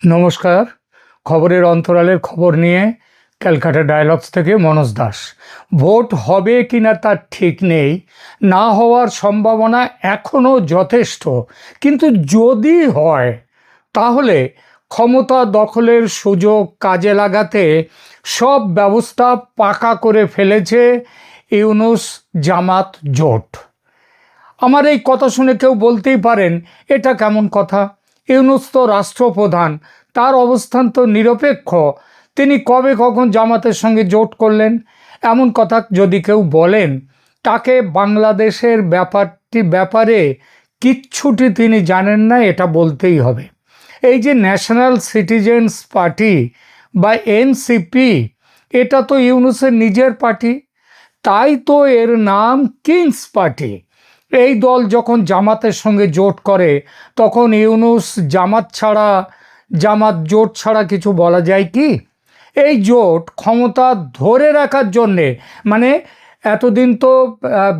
নমস্কার। খবরের অন্তরালের খবর নিয়ে ক্যালকাটা ডায়ালগস থেকে মনোজ দাস। ভোট হবে কিনা তার ঠিক নেই, না হওয়ার সম্ভাবনা এখনও যথেষ্ট, কিন্তু যদি হয় তাহলে ক্ষমতা দখলের সুযোগ কাজে লাগাতে সব ব্যবস্থা পাকা করে ফেলেছে ইউনূস জামাত জোট। আমার এই কথা শুনে কেউ বলতেই পারেন, এটা কেমন কথা? ইউনূস তো রাষ্ট্রপ্রধান, তার অবস্থান তো নিরপেক্ষ, তিনি কবে কখন জামাতের সঙ্গে জোট করলেন? এমন কথা যদি কেউ বলেন, তাকে বাংলাদেশের ব্যাপারে কিচ্ছুটি তিনি জানেন না, এটা বলতেই হবে। এই যে ন্যাশনাল সিটিজেন্স পার্টি বা এনসিপি, এটা তো ইউনূসের নিজের পার্টি, তাই তো এর নাম কিংস পার্টি। এই দল যখন জামাতের সঙ্গে জোট করে, তখন ইউনূস জামাত জোট ছাড়া কিছু বলা যায় কি? এই জোট ক্ষমতা ধরে রাখার জন্যে, মানে এতদিন তো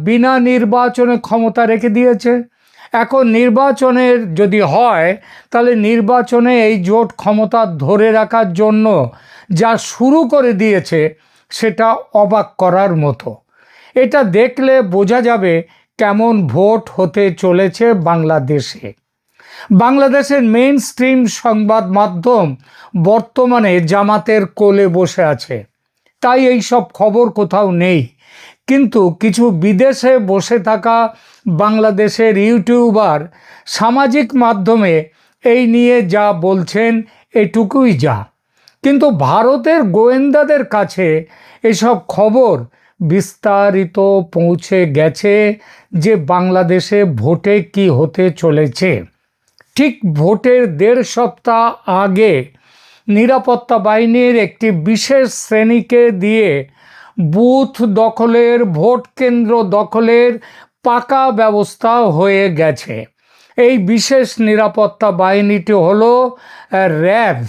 বিনা নির্বাচনে ক্ষমতা রেখে দিয়েছে, এখন নির্বাচনের যদি হয়, তাহলে নির্বাচনে এই জোট ক্ষমতা ধরে রাখার জন্য যা শুরু করে দিয়েছে, সেটা অবাক করার মতো। এটা দেখলে বোঝা যাবে কেমন ভোট হতে চলেছে বাংলাদেশে। বাংলাদেশের মেইন স্ট্রিম সংবাদ মাধ্যম বর্তমানে জামাতের কোলে বসে আছে, তাই এই সব খবর কোথাও নেই। কিন্তু কিছু বিদেশে বসে থাকা বাংলাদেশের ইউটিউবার সামাজিক মাধ্যমে এই নিয়ে যা বলছেন, এটুকুই যা। কিন্তু ভারতের গোয়েন্দাদের কাছে এসব খবর বিস্তারিত পৌঁছে গেছে যে বাংলাদেশে ভোটে কি হতে চলেছে। ঠিক ভোটের 1.5 সপ্তাহ আগে নিরাপত্তা বাহিনীর একটি বিশেষ শ্রেণীকে দিয়ে বুথ দখলের, ভোট কেন্দ্র দখলের পাকা ব্যবস্থা হয়ে গেছে। এই বিশেষ নিরাপত্তা বাহিনীটি হলো র্যাব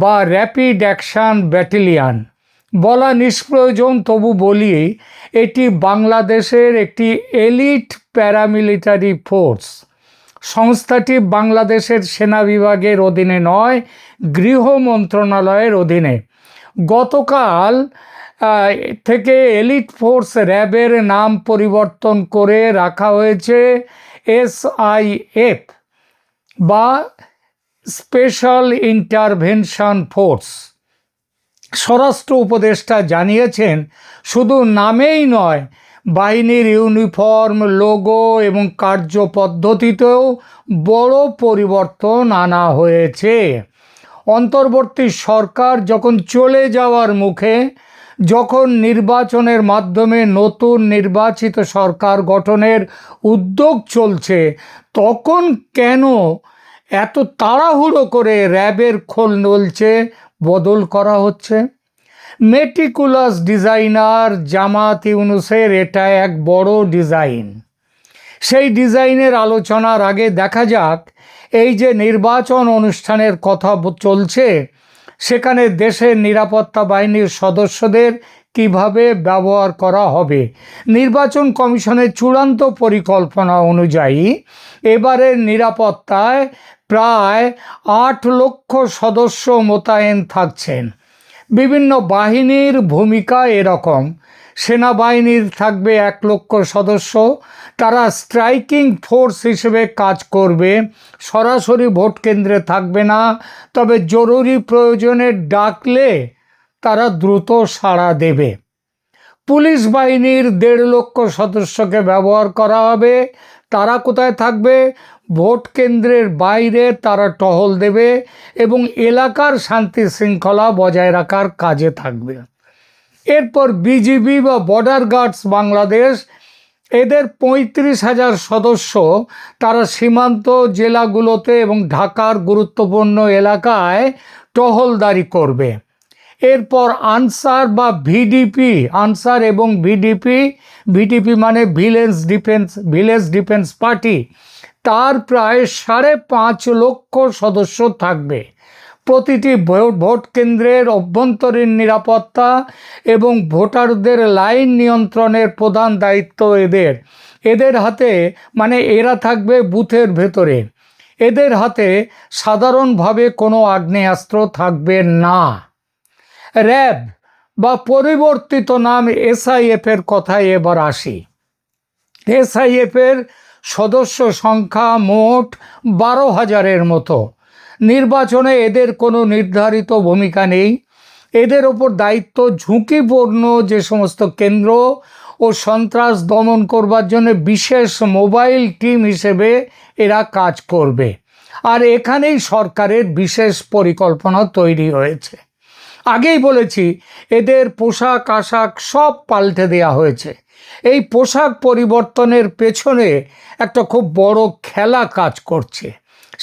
বা র্যাপিড অ্যাকশন ব্যাটালিয়ন। বলা নিষ্প্রয়োজন, তবু বলি, এটি বাংলাদেশের একটি এলিট প্যারামিলিটারি ফোর্স। সংস্থাটি বাংলাদেশের সেনা বিভাগের অধীনে নয়, গৃহ মন্ত্রণালয়ের অধীনে। গতকাল থেকে এলিট ফোর্স র্যাবের নাম পরিবর্তন করে রাখা হয়েছে SIF বা স্পেশাল ইন্টারভেনশন ফোর্স। স্বরাষ্ট্র উপদেষ্টা জানিয়েছেন, শুধু নামেই নয়, বাহিনীর ইউনিফর্ম, লোগো এবং কার্যপদ্ধতিতেও বড় পরিবর্তন আনা হয়েছে। অন্তর্বর্তী সরকার যখন চলে যাওয়ার মুখে, যখন নির্বাচনের মাধ্যমে নতুন নির্বাচিত সরকার গঠনের উদ্যোগ চলছে, তখন কেন এত তাড়াহুড়ো করে র্যাবের খোল নলছে বদল করা হচ্ছে? মেটিকুলাস ডিজাইনার জামাত ইউনূসের এটা এক বড় ডিজাইন। সেই ডিজাইনের আলোচনার আগে দেখা যাক, এই যে নির্বাচন অনুষ্ঠানের কথা চলছে, সেখানে দেশের নিরাপত্তা বাহিনীর সদস্যদের কিভাবে ব্যবহার করা হবে। নির্বাচন কমিশনের চূড়ান্ত পরিকল্পনা অনুযায়ী এবারের নিরাপত্তায় প্রায় 8 লক্ষ সদস্য মোতায়েন থাকছেন। বিভিন্ন বাহিনীর ভূমিকা এরকম: সেনাবাহিনীর থাকবে 1 লক্ষ সদস্য, তারা স্ট্রাইকিং ফোর্স হিসেবে কাজ করবে, সরাসরি ভোট কেন্দ্রে থাকবে না, তবে জরুরি প্রয়োজনে ডাকলে তারা দ্রুত সাড়া দেবে। পুলিশ বাহিনীর 1.5 লক্ষ সদস্যকে ব্যবহার করা হবে, তারা কোথায় থাকবে? ভোট কেন্দ্রের বাইরে তারা টহল দেবে এবং এলাকার শান্তি শৃঙ্খলা বজায় রাখার কাজে থাকবে। এরপর বিজিবি বা বর্ডার গার্ডস বাংলাদেশ, এদের 35,000 সদস্য, তারা সীমান্ত জেলাগুলোতে এবং ঢাকার গুরুত্বপূর্ণ এলাকায় টহলদারি করবে। এরপর আনসার বা ভিডিপি, আনসার এবং ভিডিপি মানে ভিলেজ ডিফেন্স পার্টি, তার প্রায় 5.5 লক্ষ সদস্য থাকবে। প্রতিটি ভোট কেন্দ্রের অভ্যন্তরীণ নিরাপত্তা এবং ভোটারদের লাইন নিয়ন্ত্রণের প্রধান দায়িত্ব এদের হাতে, মানে এরা থাকবে বুথের ভেতরে। এদের হাতে সাধারণভাবে কোনো আগ্নেয়াস্ত্র থাকবে না। র্যাব বা পরিবর্তিত নাম এসআইএফের কথায় এবার আসি। এসআইএফের সদস্য সংখ্যা মোট 12,000-এর মতো। নির্বাচনে এদের কোনো নির্ধারিত ভূমিকা নেই। এদের ওপর দায়িত্ব ঝুঁকিপূর্ণ যে সমস্ত কেন্দ্র ও সন্ত্রাস দমন করবার জন্য বিশেষ মোবাইল টিম হিসেবে এরা কাজ করবে। আর এখানেই সরকারের বিশেষ পরিকল্পনা তৈরি হয়েছে। আগেই বলেছি, এদের পোশাক আশাক সব পাল্টে দেওয়া হয়েছে। এই পোশাক পরিবর্তনের পেছনে একটা খুব বড় খেলা কাজ করছে।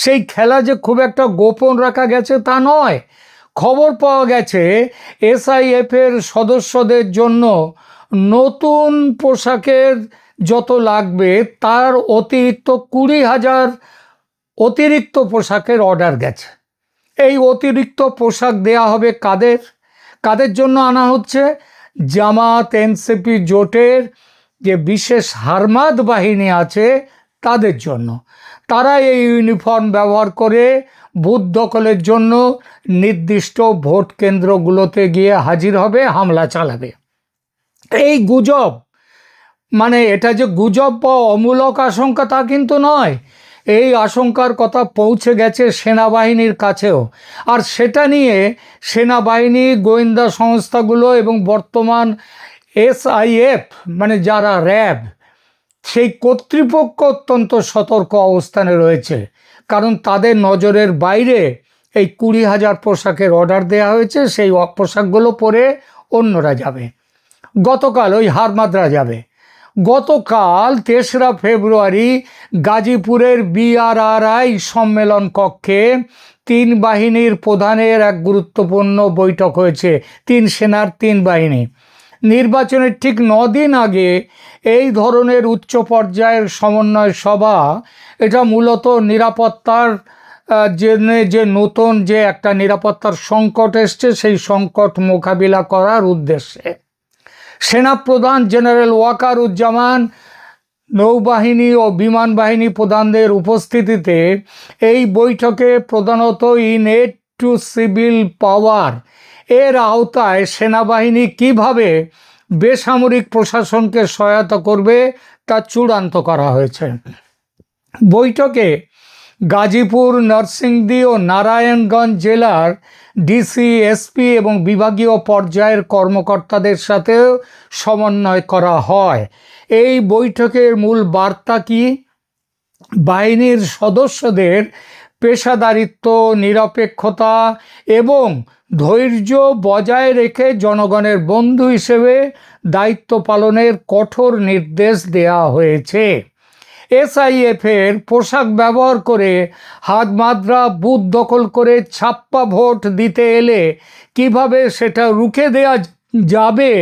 সেই খেলা যে খুব একটা গোপন রাখা গেছে তা নয়। খবর পাওয়া গেছে এসআইএফের সদস্যদের জন্য নতুন পোশাকের যত লাগবে তার অতিরিক্ত 20,000 অতিরিক্ত পোশাকের অর্ডার গেছে। এই অতিরিক্ত পোশাক দেয়া হবে কাদের কাদের জন্য আনা হচ্ছে? জামাত এনসিপি জোটের যে বিশেষ হারমাদ বাহিনী আছে তাদের জন্য। তারা এই ইউনিফর্ম ব্যবহার করে বুথ দখলের জন্য নির্দিষ্ট ভোট কেন্দ্রগুলোতে গিয়ে হাজির হবে, হামলা চালাবে। এই গুজব, মানে এটা যে গুজব বা অমূলক আশঙ্কা তা কিন্তু নয়। এই আশঙ্কার কথা পৌঁছে গেছে সেনাবাহিনীর কাছেও। আর সেটা নিয়ে সেনাবাহিনী, গোয়েন্দা সংস্থাগুলো এবং বর্তমান এসআইএফ মানে যারা র্যাব, সেই কর্তৃপক্ষ অত্যন্ত সতর্ক অবস্থানে রয়েছে। কারণ তাদের নজরের বাইরে এই 20,000 পোশাকের অর্ডার দেওয়া হয়েছে। সেই পোশাকগুলো পরে অন্যরা যাবে। গতকাল ওই হারমাদরা যাবে। গতকাল 3রা ফেব্রুয়ারি গাজীপুরের বিআরআরআই সম্মেলন কক্ষে 3 বাহিনীর প্রধানের এক গুরুত্বপূর্ণ বৈঠক হয়েছে। 3 সেনার 3 বাহিনী। নির্বাচনের ঠিক 9 দিন আগে এই ধরনের উচ্চ পর্যায়ের সমন্বয় সভা, এটা মূলত নিরাপত্তার যে নতুন যে একটা নিরাপত্তার সংকট এসছে সেই সংকট মোকাবিলা করার উদ্দেশ্যে। সেনাপ্রধান জেনারেল ওয়াকারুজ্জামান, নৌবাহিনী ও বিমান বাহিনী প্রধানদের উপস্থিতিতে এই বৈঠকে প্রধানত ইনএড টু সিভিল পাওয়ার এর আওতায় সেনাবাহিনী কিভাবে বেসামরিক প্রশাসনকে সহায়তা করবে তা চূড়ান্ত করা হয়েছে। বৈঠকে গাজীপুর, নরসিংদী ও নারায়ণগঞ্জ জেলার ডিসি, এসপি এবং বিভাগীয় পর্যায়ের কর্মকর্তাদের সাথেও সমন্বয় করা হয়। এই বৈঠকের মূল বার্তা কি? বাহিনীর সদস্যদের পেশাদারিত্ব, নিরপেক্ষতা এবং ধৈর্য বজায় রেখে জনগণের বন্ধু হিসেবে দায়িত্ব পালনের কঠোর নির্দেশ দেওয়া হয়েছে। এসআইএফের পোশাক ব্যবহার করে হারমাদরা বুথ দখল করে ছাপ্পা ভোট দিতে এলে কিভাবে সেটা রুখে দেওয়া যাবে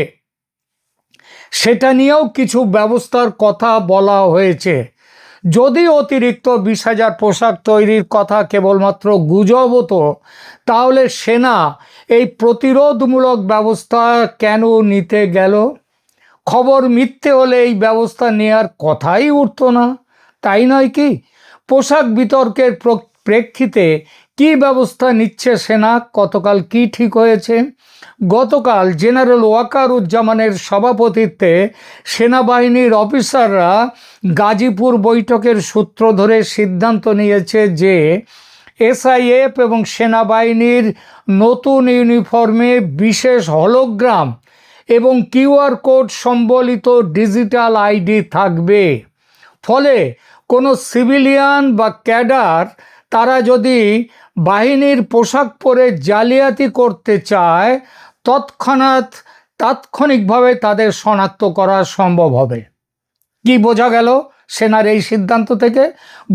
সেটা নিয়েও কিছু ব্যবস্থার কথা বলা হয়েছে। যদি অতিরিক্ত 20,000 পোশাক তৈরির কথা কেবলমাত্র গুজব হতো, তাহলে সেনা এই প্রতিরোধমূলক ব্যবস্থা কেন নিতে গেল? খবর মিথ্যে হলে এই ব্যবস্থা নেওয়ার কথাই উঠতো না, তাই নয় কি? পোশাক বিতর্কের প্রেক্ষিতে কি ব্যবস্থা নিচ্ছে সেনা? গতকাল কি ঠিক হয়েছে? গতকাল জেনারেল ওয়াকারুজ্জামানের সভাপতিত্বে সেনাবাহিনীর অফিসাররা গাজীপুর বৈঠকের সূত্র ধরে সিদ্ধান্ত নিয়েছে যে এসআইএফ এবং সেনাবাহিনীর নতুন ইউনিফর্মে বিশেষ হলোগ্রাম এবং কিউআর কোড সম্বলিত ডিজিটাল আইডি থাকবে। ফলে কোনো সিভিলিয়ান বা ক্যাডার তারা যদি বাহিনীর পোশাক পরে জালিয়াতি করতে চায়, তাৎক্ষণিকভাবে তাদের শনাক্ত করা সম্ভব হবে। কি বোঝা গেল সেনার এই সিদ্ধান্ত থেকে?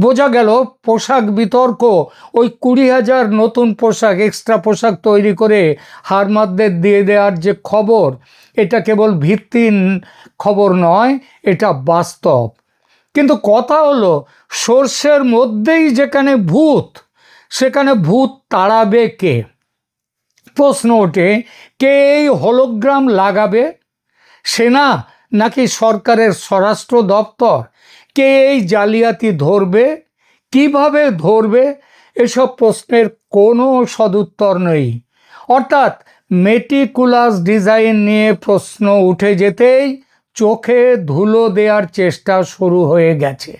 বোঝা গেল পোশাক বিতর্ক, ওই 20,000 নতুন পোশাক, এক্সট্রা পোশাক তৈরি করে হারমাদদের দিয়ে দেওয়ার যে খবর, এটা কেবল ভিত্তিহীন খবর নয়, এটা বাস্তব। কিন্তু কথা হলো, সর্ষের মধ্যেই যেখানে ভূত, সেখানে ভূত তাড়াবে কে? প্রশ্ন ওঠে, কে এই হলোগ্রাম লাগাবে? সেনা নাকি সরকারের স্বরাষ্ট্র দপ্তর? কে এই জালিয়াতি ধরবে? কিভাবে ধরবে এসব প্রশ্নের কোনো সদুত্তর নেই। অর্থাৎ মেটিকুলাস ডিজাইন নিয়ে প্রশ্ন উঠে যেতেই চোখে ধুলো দেওয়ার চেষ্টা শুরু হয়ে গেছে।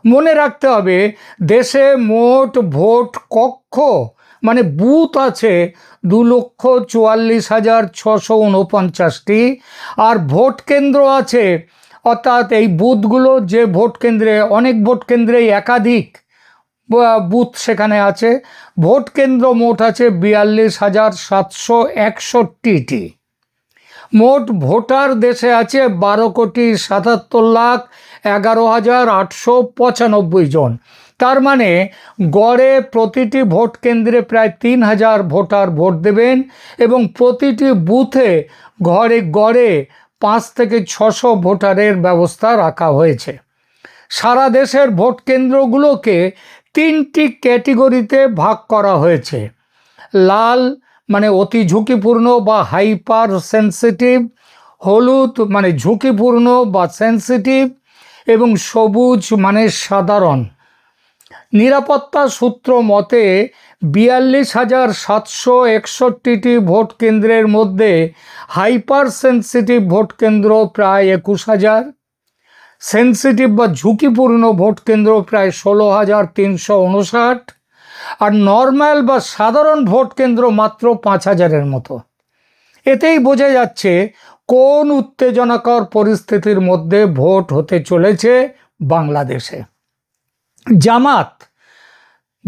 মনে রাখতে হবে, দেশে মোট ভোট কক্ষ মানে বুথ আছে 2,44,649টি, আর ভোট কেন্দ্র আছে, অর্থাৎ এই বুথগুলো যে ভোট কেন্দ্রে, অনেক ভোট কেন্দ্রেই একাধিক বুথ সেখানে আছে, ভোট কেন্দ্র মোট আছে 42,761টি। মোট ভোটার দেশে আছে 12,77,11,895 জন। তার মানে গড়ে প্রতিটি ভোট কেন্দ্রে প্রায় 3,000 ভোটার ভোট দেবেন এবং প্রতিটি বুথে গড়ে 5 থেকে 600 ভোটারের ব্যবস্থা রাখা হয়েছে। সারা দেশের ভোট কেন্দ্রগুলোকে 3টি ক্যাটেগরিতে ভাগ করা হয়েছে। লাল মানে অতি ঝুঁকিপূর্ণ বা হাইপার সেন্সিটিভ, হলুদ মানে ঝুঁকিপূর্ণ বা সেন্সিটিভ, এবং সবুজ মানে সাধারণ। নিরাপত্তা সূত্র মতে 42,761টি ভোট কেন্দ্রের মধ্যে হাইপার সেন্সিটিভ ভোট কেন্দ্র প্রায় 21,000, সেন্সিটিভ বা ঝুঁকিপূর্ণ ভোট কেন্দ্র প্রায় 16,359, আর নর্মাল বা সাধারণ ভোট কেন্দ্র মাত্র 5,000-এর মতো। এতেই বোঝা যাচ্ছে কোন উত্তেজনাকর পরিস্থিতির মধ্যে ভোট হতে চলেছে বাংলাদেশে।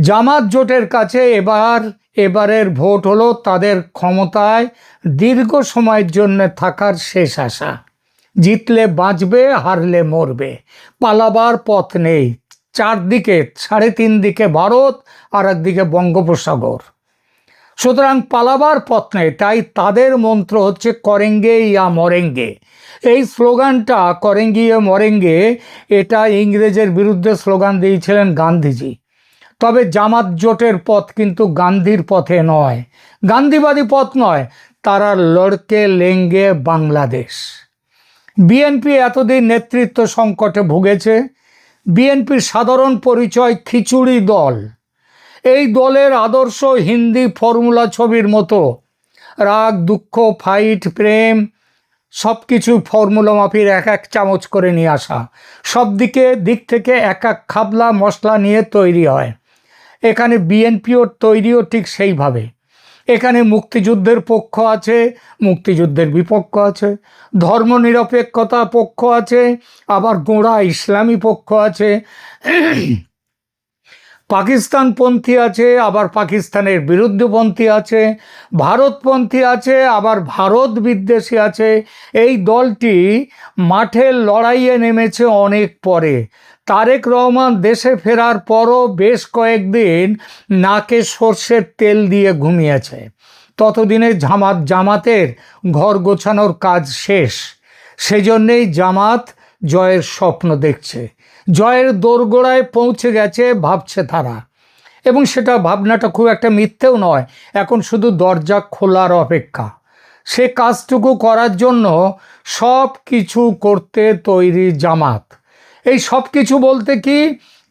জামাত জোটের কাছে এবারের ভোট হলো তাদের ক্ষমতায় দীর্ঘ সময়ের জন্য থাকার শেষ আশা। জিতলে বাঁচবে, হারলে মরবে, পালাবার পথ নেই। চারদিকে 3.5 দিকে ভারত, আর একদিকে বঙ্গোপসাগর, সুতরাং পালাবার পথ নেই। তাই তাদের মন্ত্র হচ্ছে করেঙ্গে ইয়া মরেঙ্গে। এই স্লোগানটা করেঙ্গে ইয়া মরেঙ্গে, এটা ইংরেজের বিরুদ্ধে স্লোগান দিয়েছিলেন গান্ধীজি। তবে জামাত জোটের পথ কিন্তু গান্ধীর পথে নয়, গান্ধীবাদী পথ নয়, তারা লড়কে লেঙ্গে বাংলাদেশ। বিএনপি এতদিন নেতৃত্ব সংকটে ভুগেছে। বিএনপির সাধারণ পরিচয় খিচুড়ি দল। এই দলের আদর্শ হিন্দি ফর্মুলা ছবির মতো, রাগ, দুঃখ, ফাইট, প্রেম সব কিছু ফর্মুলা মাফির এক এক চামচ করে নিয়ে আসা, সব দিক থেকে এক এক খাবলা মশলা নিয়ে তৈরি হয়। এখানে বিএনপিও তৈরিও ঠিক সেইভাবে। এখানে মুক্তিযুদ্ধের পক্ষ আছে, মুক্তিযুদ্ধের বিপক্ষ আছে, ধর্মনিরপেক্ষতা পক্ষ আছে, আবার গোঁড়া ইসলামী পক্ষ আছে, পাকিস্তানপন্থী আছে, আবার পাকিস্তানের বিরুদ্ধপন্থী আছে, ভারতপন্থী আছে, আবার ভারত বিদ্বেষী আছে। এই দলটি মাঠের লড়াইয়ে নেমেছে অনেক পরে। তারেক রহমান দেশে ফেরার পরও বেশ কয়েকদিন নাকে সর্ষের তেল দিয়ে ঘুমিয়েছে। ততদিনে জামাতের ঘর গোছানোর কাজ শেষ। সেজন্যেই জামাত জয়ের স্বপ্ন দেখছে, জয়ের দোরগোড়ায় পৌঁছে গেছে ভাবছে তারা, এবং সেটা ভাবনাটা খুব একটা মিথ্যেও নয়। এখন শুধু দরজা খোলার অপেক্ষা। সে কাজটুকু করার জন্য সব কিছু করতে তৈরি জামাত। এই সব কিছু বলতে কি,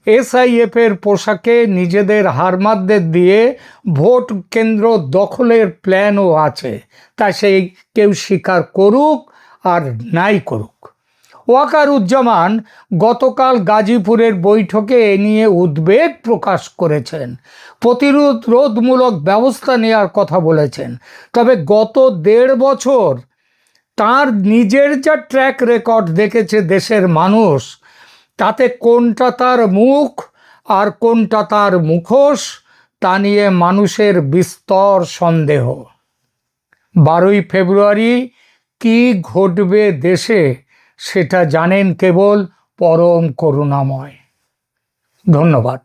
এসআইএফের পোশাকে নিজেদের হারমাদদের দিয়ে ভোট কেন্দ্র দখলের প্ল্যানও আছে। তাই সেই কেউ স্বীকার করুক আর নাই করুক। ওয়াকারুজ্জামান গতকাল গাজীপুরের বৈঠকে এ নিয়ে উদ্বেগ প্রকাশ করেছেন, প্রতিরোধমূলক ব্যবস্থা নেওয়ার কথা বলেছেন। তবে গত 1.5 বছর তার নিজের যা ট্র্যাক রেকর্ড দেখেছে দেশের মানুষ, তাতে কোনটা তার মুখ আর কোনটা তার মুখোশ তা নিয়ে মানুষের বিস্তর সন্দেহ। 12ই ফেব্রুয়ারি কি ঘটবে দেশে সেটা জানেন কেবল পরম করুণাময়। ধন্যবাদ।